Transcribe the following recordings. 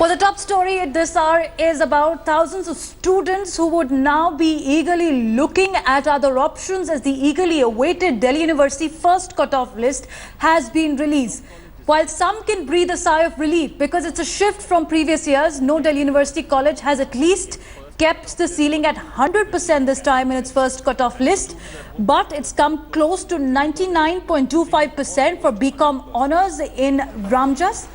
Well, the top story at this hour is about thousands of students who would now be eagerly looking at other options as the eagerly awaited Delhi University first cutoff list has been released. While some can breathe a sigh of relief because it's a shift from previous years, no Delhi University college has at least kept the ceiling at 100% this time in its first cutoff list, but it's come close to 99.25% for BCom Honours in Ramjas.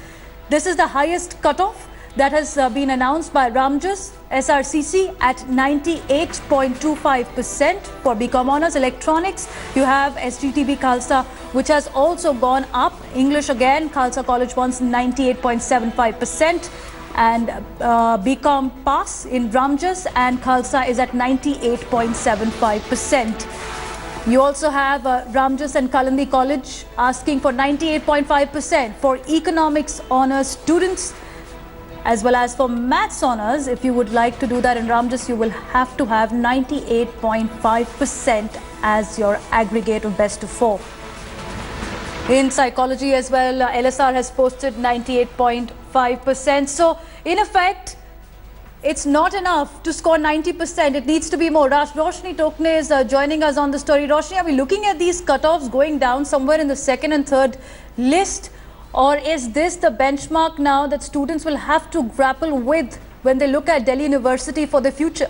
This is the highest cutoff that has been announced by Ramjas SRCC at 98.25% for BCom Honours. Electronics, you have SGTB Khalsa, which has also gone up. English again, Khalsa College wants 98.75%. And BCom Pass in Ramjas and Khalsa is at 98.75%. You also have Ramjas and Kalandi College asking for 98.5% for economics honours students, as well as for maths honours. If you would like to do that in Ramjas, you will have to have 98.5% as your aggregate of best of 4. In psychology as well, LSR has posted 98.5%. So, in effect, it's not enough to score 90%. It needs to be more. Roshni Tokne is joining us on the story. Roshni, are we looking at these cutoffs going down somewhere in the second and third list? Or is this the benchmark now that students will have to grapple with when they look at Delhi University for the future?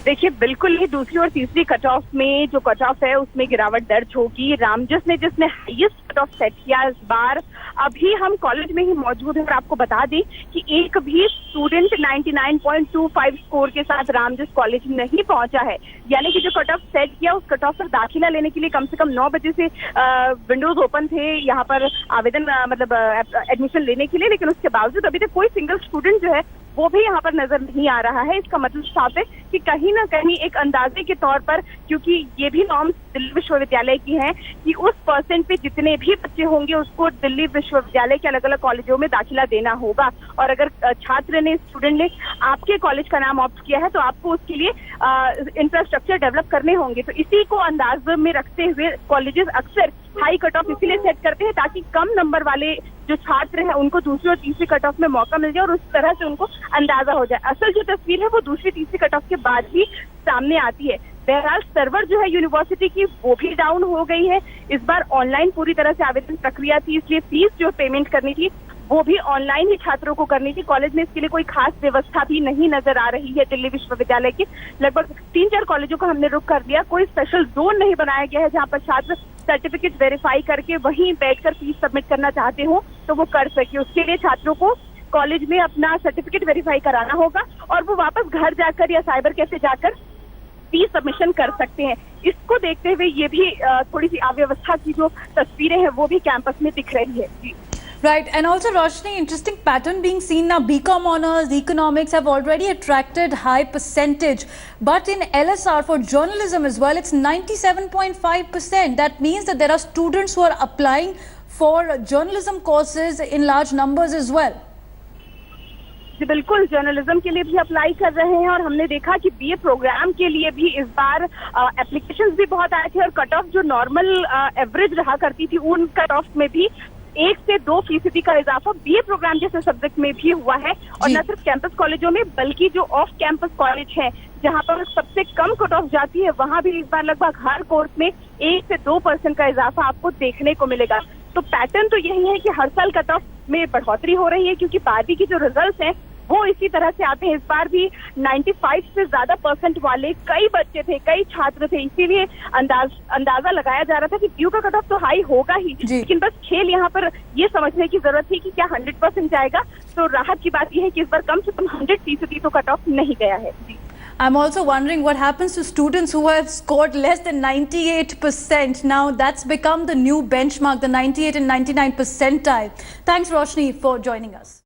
देखिए, बिल्कुल ही दूसरी और तीसरी cut off में जो cut off है उसमें गिरावट दर्ज होगी। रामजस ने जिसने हाईएस्ट कट ऑफ सेट किया इस बार, अभी हम कॉलेज में ही मौजूद हैं और आपको बता दें कि एक भी स्टूडेंट 99.25 स्कोर के साथ रामजस कॉलेज नहीं पहुंचा है। यानी कि जो कट ऑफ सेट किया उस कट ऑफ पर दाखिला लेने के लिए कम से कम 9 बजे से विंडोज ओपन थे यहाँ पर आवेदन एडमिशन लेने के लिए, लेकिन उसके बावजूद अभी तक कोई सिंगल स्टूडेंट जो है वो भी यहाँ पर नजर नहीं आ रहा है। इसका मतलब साफ है कि कहीं ना कहीं एक अंदाजे के तौर पर, क्योंकि ये भी नॉर्म्स दिल्ली विश्वविद्यालय की हैं कि उस परसेंट पे जितने भी बच्चे होंगे उसको दिल्ली विश्वविद्यालय के अलग अलग कॉलेजों में दाखिला देना होगा। और अगर छात्र ने, स्टूडेंट ने आपके कॉलेज का नाम ऑप्ट किया है तो आपको उसके लिए इंफ्रास्ट्रक्चर डेवलप करने होंगे। तो इसी को अंदाज में रखते हुए कॉलेजेस अक्सर हाई कट ऑफ इसीलिए सेट करते हैं ताकि कम नंबर वाले जो छात्र हैं उनको दूसरी और तीसरी कट ऑफ में मौका मिल जाए और उस तरह से उनको अंदाजा हो जाए। असल जो तस्वीर है वो दूसरी तीसरी कट ऑफ के बाद ही सामने आती है। बहरहाल सर्वर जो है यूनिवर्सिटी की वो भी डाउन हो गई है। इस बार ऑनलाइन पूरी तरह से आवेदन प्रक्रिया थी, इसलिए फीस जो पेमेंट करनी थी वो भी ऑनलाइन ही छात्रों को करनी थी। कॉलेज में इसके लिए कोई खास व्यवस्था भी नहीं नजर आ रही है। दिल्ली विश्वविद्यालय की लगभग 3-4 कॉलेजों को हमने रुक कर दिया। कोई स्पेशल जोन नहीं बनाया गया है जहां पर छात्र सर्टिफिकेट वेरीफाई करके वहीं बैठकर फीस सबमिट करना चाहते हो तो वो कर सके। उसके लिए छात्रों को कॉलेज में अपना सर्टिफिकेट वेरीफाई कराना होगा और वो वापस घर जाकर या साइबर कैफे जाकर फीस सबमिशन कर सकते हैं। इसको देखते हुए ये भी थोड़ी सी अव्यवस्था की जो तस्वीरें हैं वो भी कैंपस में दिख रही है। जी, Right, and also Roshni, interesting pattern being seen now. BCom Honours, economics have already attracted high percentage, but in LSR for journalism as well, it's 97.5%. That means that there are students who are applying for journalism courses in large numbers as well. बिल्कुल, journalism के लिए भी apply कर रहे हैं और हमने देखा कि बीए प्रोग्राम के लिए भी इस बार एप्लीकेशंस भी बहुत आए थे और कट ऑफ जो नॉर्मल एवरेज रहा करती थी उन कट ऑफ में भी 1 से 2% का इजाफा बीए प्रोग्राम जैसे सब्जेक्ट में भी हुआ है। और न सिर्फ कैंपस कॉलेजों में बल्कि जो ऑफ कैंपस कॉलेज है जहां पर सबसे कम कट ऑफ जाती है वहां भी इस बार लगभग हर कोर्स में 1 से 2% का इजाफा आपको देखने को मिलेगा। तो पैटर्न तो यही है कि हर साल कट ऑफ में बढ़ोतरी हो रही है क्योंकि 12वीं की जो रिजल्ट हैं वो इसी तरह से आते हैं। इस बार भी 95 से ज्यादा % वाले कई बच्चे थे, कई छात्र थे, इसीलिए अंदाजा लगाया जा रहा था कि ड्यू का कट ऑफ तो हाई होगा ही, लेकिन बस खेल यहाँ पर ये समझने की जरूरत थी कि क्या 100% जाएगा। तो राहत की बात यह है कि इस बार कम से कम 100% तो कट ऑफ नहीं गया है। जी, I'm also wondering what happens to students who have scored less than 98%. Now that's become the new benchmark, the 98 and 99 percentile. Thanks Roshni for joining us.